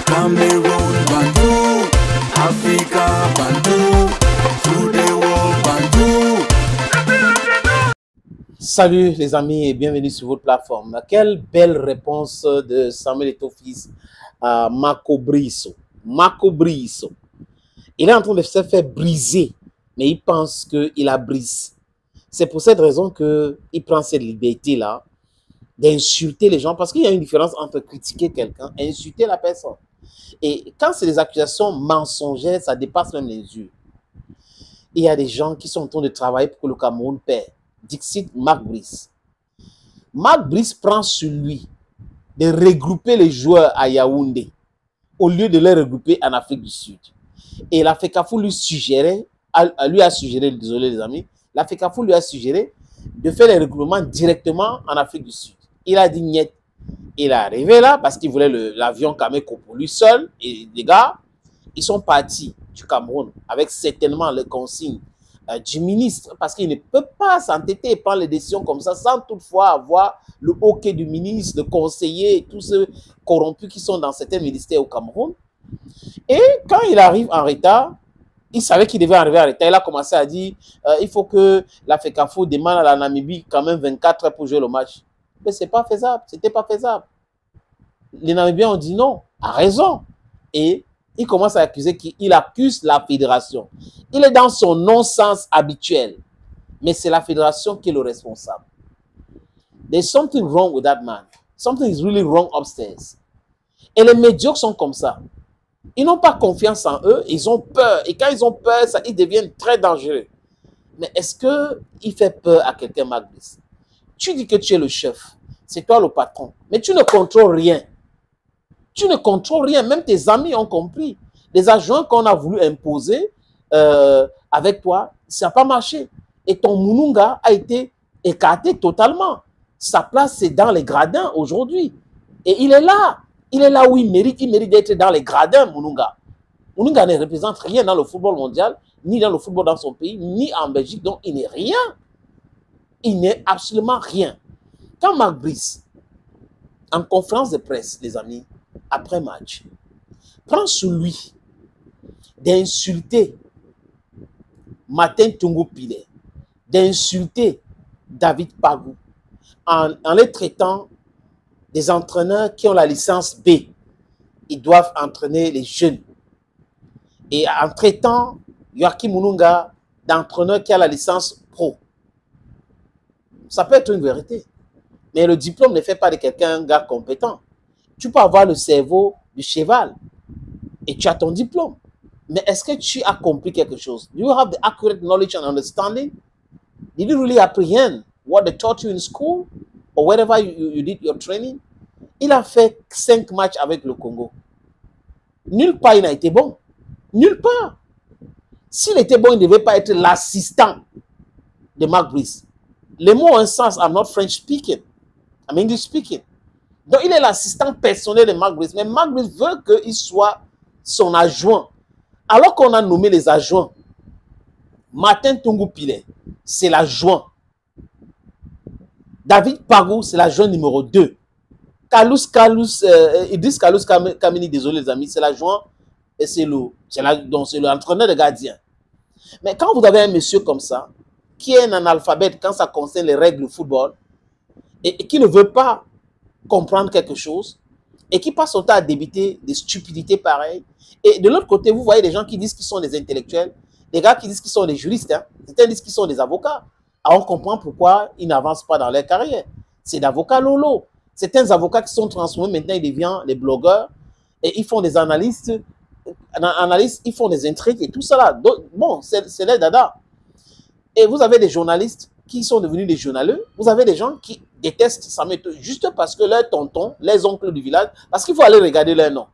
Cameroon Bandou, Africa Bandou, through the world Bandou. Salut les amis et bienvenue sur votre plateforme. Quelle belle réponse de Samuel Eto'o-Fils à Marco Brisso. Marco Brisso. Il est en train de se faire briser, mais il pense qu'il a brisé. C'est pour cette raison qu'il prend cette liberté-là d'insulter les gens, parce qu'il y a une différence entre critiquer quelqu'un et insulter la personne. Et quand c'est des accusations mensongères, ça dépasse même les yeux. Il y a des gens qui sont en train de travailler pour que le Cameroun perde. Dixit Marc Brice. Marc Brice prend sur lui de regrouper les joueurs à Yaoundé au lieu de les regrouper en Afrique du Sud. Et la FECAFOO lui a suggéré, désolé les amis, la FECAFOO lui a suggéré de faire les regroupements directement en Afrique du Sud. Il a dit niet. Il est arrivé là parce qu'il voulait l'avion Cameco pour lui seul. Et les gars, ils sont partis du Cameroun avec certainement les consignes du ministre, parce qu'il ne peut pas s'entêter et prendre les décisions comme ça sans toutefois avoir le OK du ministre, de conseiller et tous ceux corrompus qui sont dans certains ministères au Cameroun. Et quand il arrive en retard, il savait qu'il devait arriver en retard. Il a commencé à dire il faut que la FECAFOO demande à la Namibie quand même 24 heures pour jouer le match. Mais ce n'est pas faisable, c'était pas faisable. Les Namibiens ont dit non, a raison. Et il commence à accuser qu'il accuse la fédération. Il est dans son non-sens habituel. Mais c'est la fédération qui est le responsable. There's something wrong with that man. Something is really wrong upstairs. Et les médiocres sont comme ça. Ils n'ont pas confiance en eux, ils ont peur. Et quand ils ont peur, ça, ils deviennent très dangereux. Mais est-ce qu'il fait peur à quelqu'un, Marc Brice? Tu dis que tu es le chef. C'est toi le patron. Mais tu ne contrôles rien. Tu ne contrôles rien. Même tes amis ont compris. Les adjoints qu'on a voulu imposer avec toi, ça n'a pas marché. Et ton Moununga a été écarté totalement. Sa place, c'est dans les gradins aujourd'hui. Et il est là. Il est là où il mérite. Il mérite d'être dans les gradins, Moununga. Moununga ne représente rien dans le football mondial, ni dans le football dans son pays, ni en Belgique. Donc, il n'est rien. Il n'est absolument rien. Quand Marc Brice, en conférence de presse, les amis, après match, prend sur lui d'insulter Martin Tungu Pile, d'insulter David Pagou, en les traitant des entraîneurs qui ont la licence B. Ils doivent entraîner les jeunes. Et en traitant Joachim Moununga d'entraîneur qui a la licence Pro. Ça peut être une vérité. Mais le diplôme ne fait pas de quelqu'un un gars compétent. Tu peux avoir le cerveau du cheval et tu as ton diplôme. Mais est-ce que tu as compris quelque chose? Do you have the accurate knowledge and understanding? Did you really apprehend what they taught you in school or wherever you did your training? Il a fait 5 matchs avec le Congo. Nulle part il n'a été bon. Nulle part. S'il était bon, il ne devait pas être l'assistant de Marc Brice. Les mots ont un sens. I'm not French speaking. I'm English speaking. Donc, il est l'assistant personnel de Marc Brice. Mais Marc Brice veut qu'il soit son adjoint. Alors qu'on a nommé les adjoints, Martin Tungu Pile, c'est l'adjoint. David Pagou, c'est l'adjoint numéro 2. Idriss Kalous Kameni, désolé les amis, c'est l'adjoint et c'est l'entraîneur de gardien. Mais quand vous avez un monsieur comme ça, qui est un analphabète quand ça concerne les règles du football, et qui ne veut pas comprendre quelque chose, et qui passe son temps à débiter des stupidités pareilles, et de l'autre côté, vous voyez des gens qui disent qu'ils sont des intellectuels, des gars qui disent qu'ils sont des juristes, hein, certains disent qu'ils sont des avocats. Alors on comprend pourquoi ils n'avancent pas dans leur carrière. C'est d'avocats lolo. Certains avocats qui sont transformés, maintenant ils deviennent des blogueurs, et ils font des analystes, ils font des intrigues et tout ça. Donc, bon, c'est les dada. Et vous avez des journalistes qui sont devenus des journaleux. Vous avez des gens qui détestent Samuel Eto'o juste parce que leurs tontons, les oncles du village, parce qu'il faut aller regarder leur nom.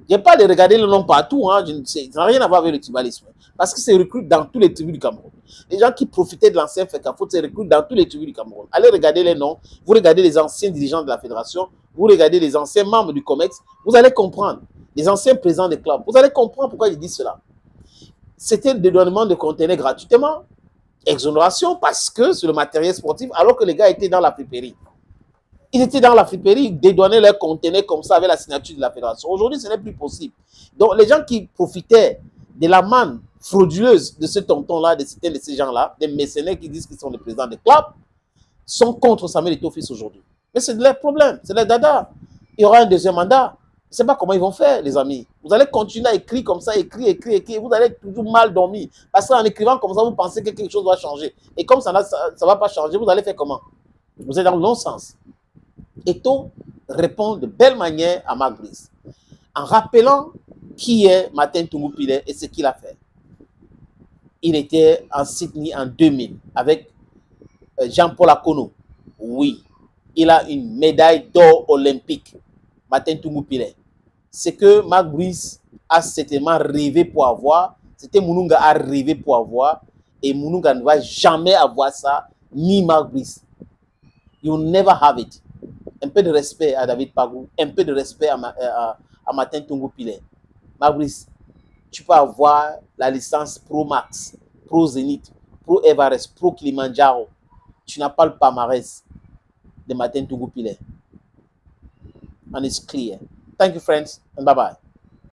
Il n'y a pas de regarder le nom partout, hein, ça n'a rien à voir avec le tribalisme. Parce que c'est recruté dans tous les tribus du Cameroun. Les gens qui profitaient de l'ancien FECAFOO se recrutent dans tous les tribus du Cameroun. Allez regarder les noms, vous regardez les anciens dirigeants de la fédération, vous regardez les anciens membres du COMEX, vous allez comprendre. Les anciens présidents des clubs, vous allez comprendre pourquoi ils disent cela. C'était le dédouanement de conteneurs gratuitement, exonération parce que c'est le matériel sportif, alors que les gars étaient dans la pépérie. Ils étaient dans la friperie, ils dédouanaient leurs conteneurs comme ça avec la signature de la fédération. Aujourd'hui, ce n'est plus possible. Donc, les gens qui profitaient de la manne frauduleuse de ce tonton-là, de ces gens-là, des mercenaires qui disent qu'ils sont les présidents des clubs, sont contre Samuel Eto'o Fils aujourd'hui. Mais c'est leur problème, c'est leur dada. Il y aura un deuxième mandat. Je ne sais pas comment ils vont faire, les amis. Vous allez continuer à écrire comme ça, écrire. Vous allez toujours mal dormir. Parce qu'en écrivant comme ça, vous pensez que quelque chose va changer. Et comme ça ne va pas changer, vous allez faire comment? Vous êtes dans le non-sens. Eto'o répond de belle manière à Mark Brice, en rappelant qui est Martin Tungu-Pile et ce qu'il a fait. Il était en Sydney en 2000 avec Jean-Paul Akono. Oui, il a une médaille d'or olympique, Martin Tungu-Pile. Ce que Mark Brice a certainement rêvé pour avoir, c'était Mununga a rêvé pour avoir, et Mununga ne va jamais avoir ça, ni Mark Brice. You will never have it. Un peu de respect à David Pagou, un peu de respect à Martin Tungu-Pile. Mark Brice, tu peux avoir la licence Pro Max, Pro Zenith, Pro Everest, Pro Kilimanjaro. Tu n'as pas le palmarès de Martin Tungu-Pile. And it's clear. Thank you, friends, and bye-bye.